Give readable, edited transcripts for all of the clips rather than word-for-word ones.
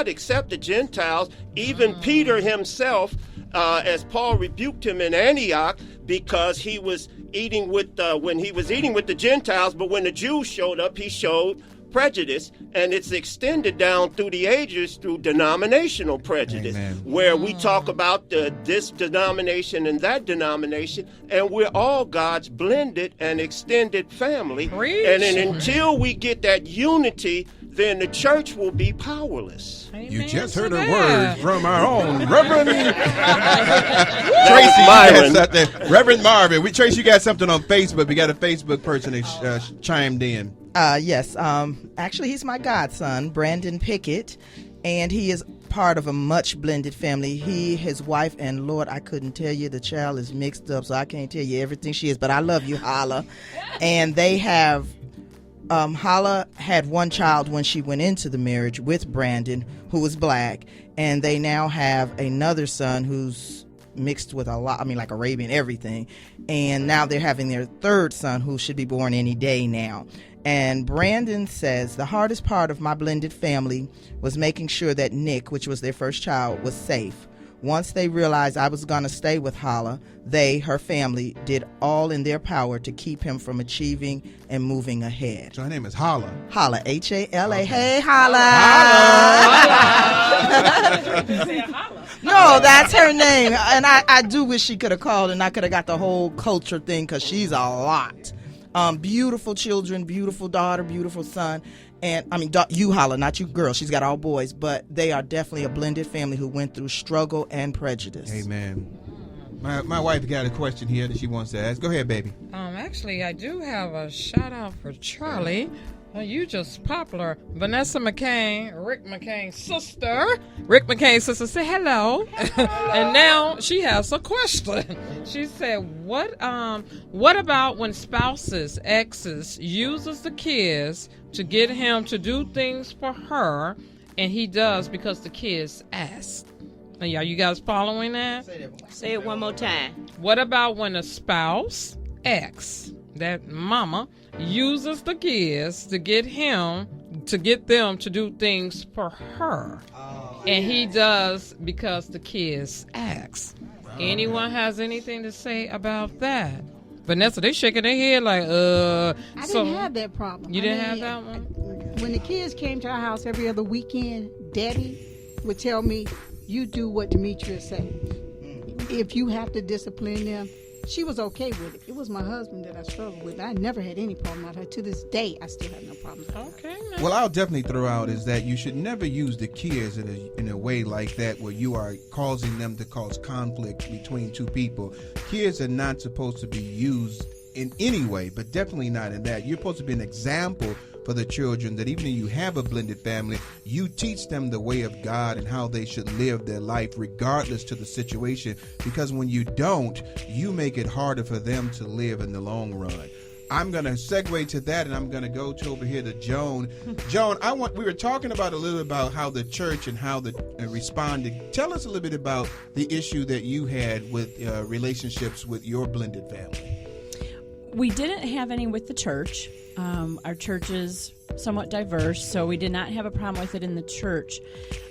God accept the Gentiles. Even Peter himself, as Paul rebuked him in Antioch, because he was eating with when he was eating with the Gentiles, but when the Jews showed up, he showed prejudice, and it's extended down through the ages through denominational prejudice. Amen. Where we talk about this denomination and that denomination, and we're all God's blended and extended family. Preach. And then until we get that unity, then the church will be powerless. Amen. You just heard a word from our own Reverend Tracy. Reverend Marvin. Tracy, you got something on Facebook. We got a Facebook person that chimed in. Yes. Actually, he's my godson, Brandon Pickett, and he is part of a much blended family. He, his wife, and Lord, I couldn't tell you, the child is mixed up, so I can't tell you everything she is, but I love you, Hala. And they have, Hala had one child when she went into the marriage with Brandon, who was black, and they now have another son who's mixed with a lot, I mean, like Arabian, everything. And now they're having their third son, who should be born any day now. And Brandon says, the hardest part of my blended family was making sure that Nick, which was their first child, was safe. Once they realized I was going to stay with Hala, her family, did all in their power to keep him from achieving and moving ahead. So her name is Hala. Hala, H-A-L-A. Okay. Hey, Hala. Hala. No, that's her name. And I do wish she could have called and I could have got the whole culture thing, because she's a lot. Beautiful children, beautiful daughter, beautiful son. And I mean, you, Hala, not you, girl. She's got all boys, but they are definitely a blended family who went through struggle and prejudice. Amen. My wife got a question here that she wants to ask. Go ahead, baby. Actually, I do have a shout out for Charlie. You just popular. Vanessa McCain, Rick McCain's sister. Rick McCain's sister said hello. And now she has a question. She said, what about when spouses, exes, uses the kids to get him to do things for her, and he does because the kids ask? Are you guys following that? Say it one more time. What about when a spouse, ex, that mama, uses the kids to get them to do things for her, and he does because the kids ask? Anyone has anything to say about that? Vanessa, they shaking their head like, I didn't have that problem. You didn't have that one? When the kids came to our house every other weekend, Daddy would tell me, you do what Demetria said. If you have to discipline them, she was okay with it. It was my husband that I struggled with. I never had any problem with her. To this day, I still have no problems with her. Okay. Well, I'll definitely throw out is that you should never use the kids in a way like that where you are causing them to cause conflict between two people. Kids are not supposed to be used in any way, but definitely not in that. You're supposed to be an example for the children, that even if you have a blended family, you teach them the way of God and how they should live their life regardless to the situation, because when you don't, you make it harder for them to live in the long run. I'm going to segue to that, and I'm going to go to over here to Joan. Joan, we were talking about a little about how the church and how the responded. Tell us a little bit about the issue that you had with relationships with your blended family. We didn't have any with the church. Our church is somewhat diverse, so we did not have a problem with it in the church.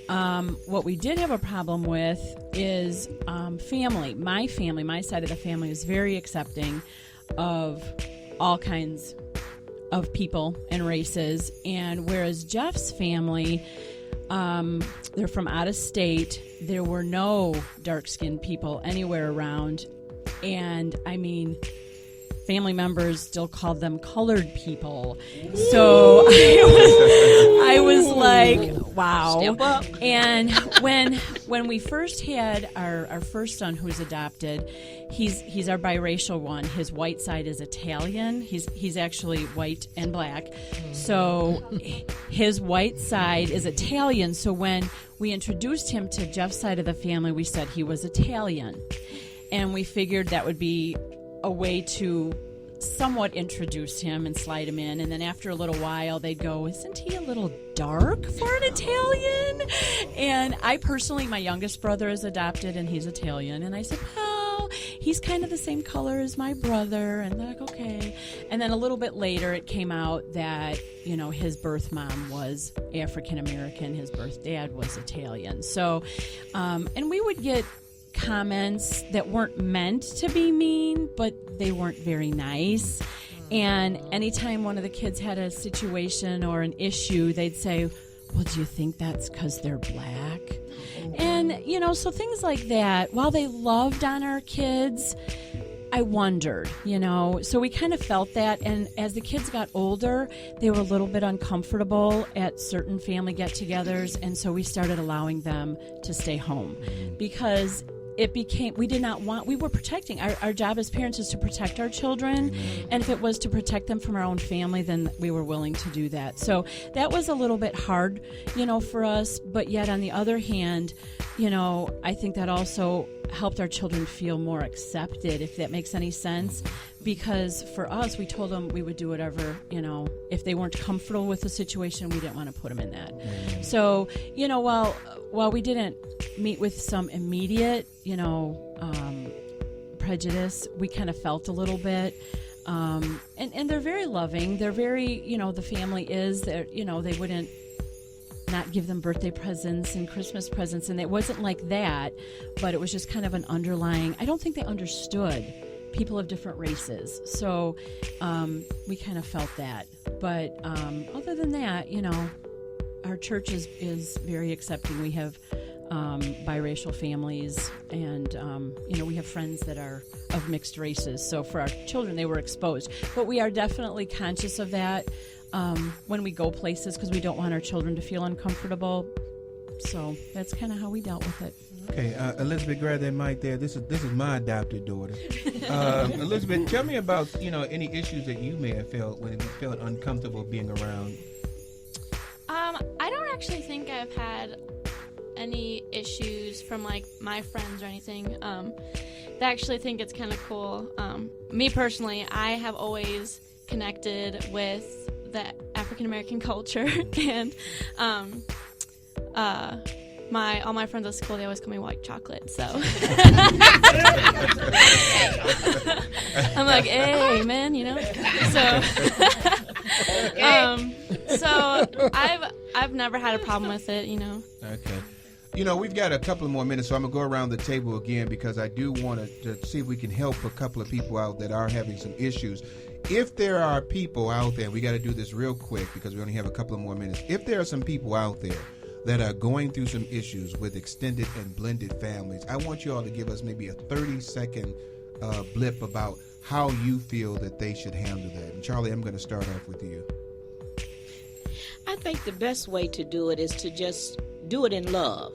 What we did have a problem with is family. My family, my side of the family, is very accepting of all kinds of people and races. And whereas Jeff's family, they're from out of state, there were no dark-skinned people anywhere around. And, I mean, family members still called them colored people. So I was like, wow. Step up. And when we first had our first son, who's adopted, he's our biracial one. His white side is Italian. He's actually white and black. So his white side is Italian. So when we introduced him to Jeff's side of the family, we said he was Italian. And we figured that would be a way to somewhat introduce him and slide him in. And then after a little while, they'd go, isn't he a little dark for an Italian? And I personally, my youngest brother is adopted and he's Italian. And I said, well, he's kind of the same color as my brother. And they're like, okay. And then a little bit later, it came out that, you know, his birth mom was African American, his birth dad was Italian. So, and we would get comments that weren't meant to be mean, but they weren't very nice. And anytime one of the kids had a situation or an issue, they'd say, well, do you think that's because they're black? And, you know, so things like that. While they loved on our kids, I wondered, you know. So we kind of felt that. And as the kids got older, they were a little bit uncomfortable at certain family get-togethers. And so we started allowing them to stay home because it became, we were protecting. Our job as parents is to protect our children. And if it was to protect them from our own family, then we were willing to do that. So that was a little bit hard, you know, for us. But yet on the other hand, you know, I think that also helped our children feel more accepted, if that makes any sense. Because for us, we told them we would do whatever, you know, if they weren't comfortable with the situation, we didn't want to put them in that. So, you know, while we didn't meet with some immediate, you know, prejudice, we kind of felt a little bit. And they're very loving. They're very, you know, the family is, you know, they wouldn't not give them birthday presents and Christmas presents. And it wasn't like that, but it was just kind of an underlying, I don't think they understood people of different races. So we kind of felt that. But other than that, you know, our church is very accepting. We have biracial families, and you know, we have friends that are of mixed races. So for our children, they were exposed. But we are definitely conscious of that when we go places, because we don't want our children to feel uncomfortable. So that's kind of how we dealt with it. Okay, Elizabeth, grab that mic there. This is my adopted daughter. Elizabeth, tell me about, you know, any issues that you may have felt when you felt uncomfortable being around. I don't actually think I've had any issues from like my friends or anything. I actually think it's kind of cool. Me personally, I have always connected with the African American culture, and all my friends at school, they always call me white chocolate. So I'm like, hey, man, you know. So I've never had a problem with it, you know. Okay. You know, we've got a couple of more minutes, so I'm going to go around the table again because I do want to see if we can help a couple of people out that are having some issues. If there are people out there, we got to do this real quick because we only have a couple of more minutes. If there are some people out there that are going through some issues with extended and blended families, I want you all to give us maybe a 30-second blip about how you feel that they should handle that. And Charlie, I'm going to start off with you. I think the best way to do it is to just do it in love.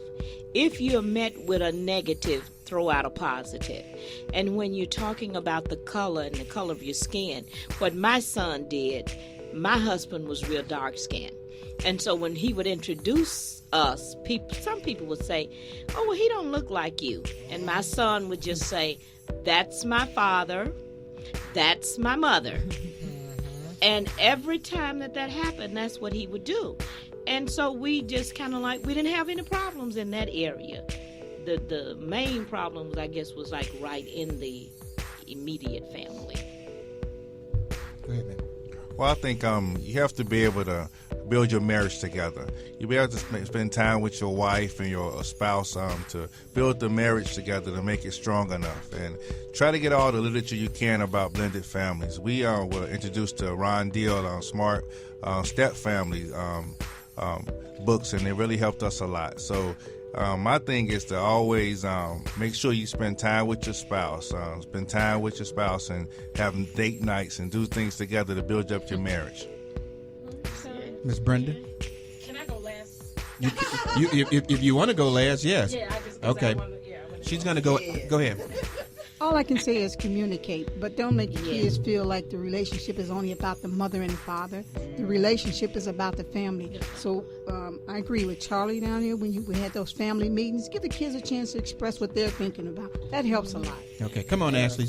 If you're met with a negative, throw out a positive. And when you're talking about the color and the color of your skin, what my son did, my husband was real dark skinned. And so when he would introduce us, some people would say, oh, well, he don't look like you. And my son would just say, that's my father, that's my mother. And every time that happened, that's what he would do. And so we just kind of like, we didn't have any problems in that area. The main problems, I guess, was like right in the immediate family. Go ahead, man. Well, I think you have to be able to build your marriage together. You'll be able to spend time with your wife and your spouse to build the marriage together to make it strong enough. And try to get all the literature you can about blended families. We were introduced to Ron Deal on Smart Step Family books, and they really helped us a lot. So my thing is to always make sure you spend time with your spouse. Spend time with your spouse and have date nights and do things together to build up your marriage. Miss Brenda? Can I go last? If you want to go last, yes. Yeah, I just Okay. She's going to go. Go ahead. All I can say is communicate, but don't make your kids feel like the relationship is only about the mother and the father. The relationship is about the family. So I agree with Charlie down here. When we had those family meetings, give the kids a chance to express what they're thinking about. That helps a lot. Okay, come on, Ashley.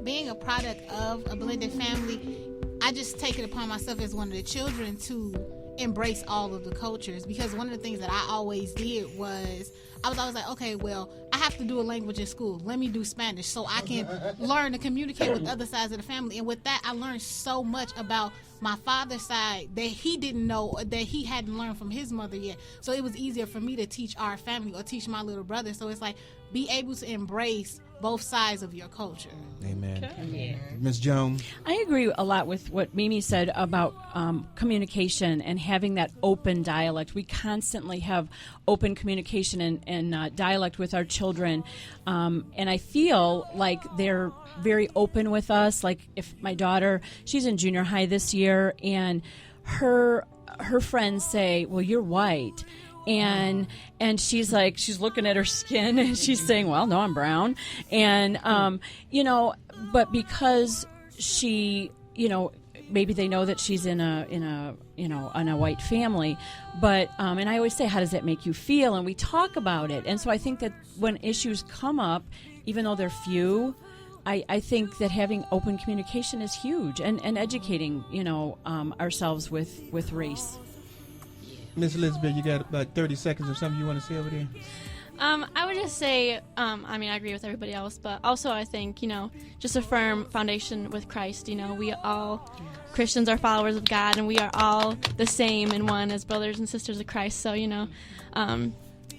Being a product of a blended family, I just take it upon myself as one of the children to embrace all of the cultures, because one of the things that I always did was I was always like, okay, well, I have to do a language in school. Let me do Spanish so I can learn to communicate with other sides of the family. And with that, I learned so much about my father's side that he didn't know, that he hadn't learned from his mother yet. So it was easier for me to teach our family or teach my little brother. So it's like, be able to embrace both sides of your culture. Amen. Ms. Jones? I agree a lot with what Mimi said about communication and having that open dialect. We constantly have open communication and dialect with our children. And I feel like they're very open with us. Like if my daughter, she's in junior high this year, and her friends say, well, you're white. And she's like, she's looking at her skin and she's saying, well, no, I'm brown. And, but because she, maybe they know that she's in a white family, but, and I always say, how does that make you feel? And we talk about it. And so I think that when issues come up, even though they're few, I think that having open communication is huge, and educating, ourselves with race. Miss Elizabeth, you got about 30 seconds or something you want to say over there? I would just say, I agree with everybody else, but also I think, just a firm foundation with Christ. We all, Christians are followers of God, and we are all the same and one as brothers and sisters of Christ. So,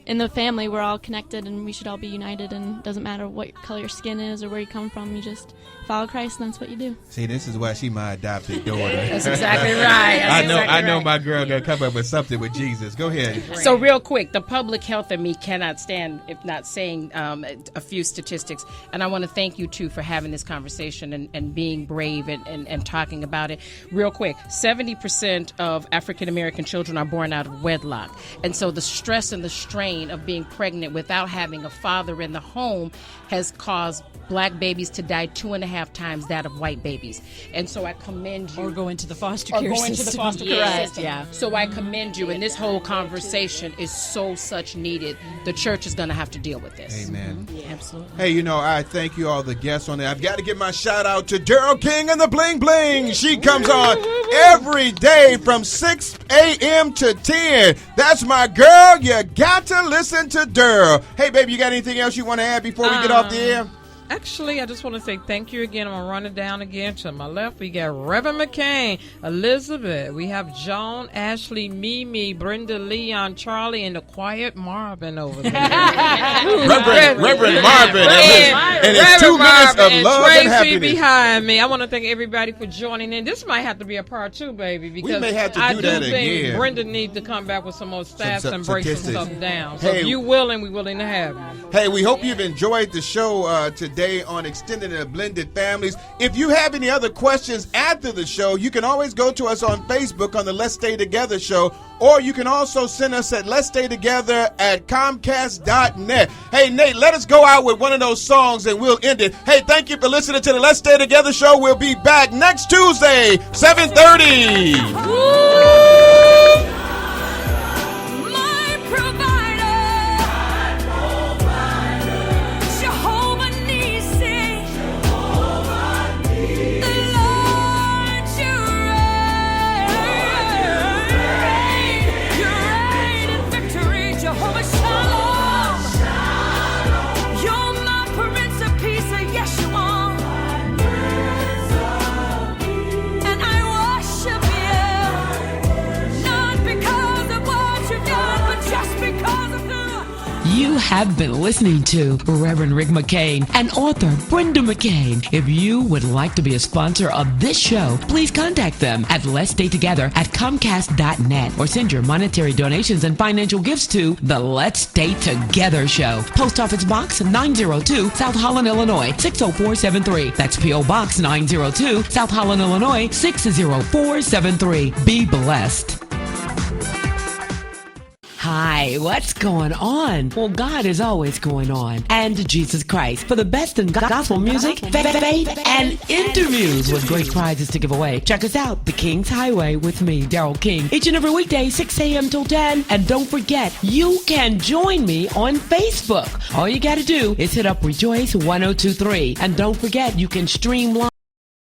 in the family, we're all connected, and we should all be united, and it doesn't matter what color your skin is or where you come from. You just follow Christ, and that's what you do. See, this is why she's my adopted daughter. That's exactly right. I know my girl gonna come up with something with Jesus. Go ahead. So real quick, the public health in me cannot stand if not saying a few statistics. And I want to thank you, too, for having this conversation and being brave and talking about it. Real quick, 70% of African-American children are born out of wedlock. And so the stress and the strain of being pregnant without having a father in the home has caused black babies to die 2.5 times that of white babies. And so I commend you. Or go into the foster care system. Yeah. So I commend you, and this whole conversation is such needed. The church is going to have to deal with this. Amen. Yeah, absolutely. Hey, I thank you all the guests on there. I've got to give my shout out to Daryl King and the Bling Bling. She comes on every day from 6 a.m. to 10. That's my girl. You got to listen to Daryl. Hey, baby, you got anything else you want to add before we get off the air? Actually, I just want to say thank you again. I'm going to run it down again. To my left, we got Reverend McCain, Elizabeth. We have Joan, Ashley, Mimi, Brenda, Leon, Charlie, and the quiet Marvin over there. Reverend Marvin and his 2 minutes of love Tracy and happiness. Behind me. I want to thank everybody for joining in. This might have to be a part 2, baby, because we may have to I do do that think again. Brenda needs to come back with some more stats and break some stuff down. So Hey, if you willing, we're willing to have you. Hey, we hope you've enjoyed the show today on Extended and Blended Families. If you have any other questions after the show, you can always go to us on Facebook on the Let's Stay Together show, or you can also send us at Let's Stay Together at Comcast.net. Hey, Nate, let us go out with one of those songs and we'll end it. Hey, thank you for listening to the Let's Stay Together show. We'll be back next Tuesday, 7:30. You have been listening to Reverend Rick McCain and author Brenda McCain. If you would like to be a sponsor of this show, please contact them at Let's Stay Together at Comcast.net or send your monetary donations and financial gifts to the Let's Stay Together Show. Post Office Box 902, South Holland, Illinois 60473. That's P.O. Box 902, South Holland, Illinois 60473. Be blessed. Hi, what's going on? Well, God is always going on. And Jesus Christ. For the best in gospel music, faith, and interviews with great prizes to give away. Check us out, The King's Highway with me, Daryl King. Each and every weekday, 6 a.m. till 10. And don't forget, you can join me on Facebook. All you got to do is hit up Rejoice 1023. And don't forget, you can stream live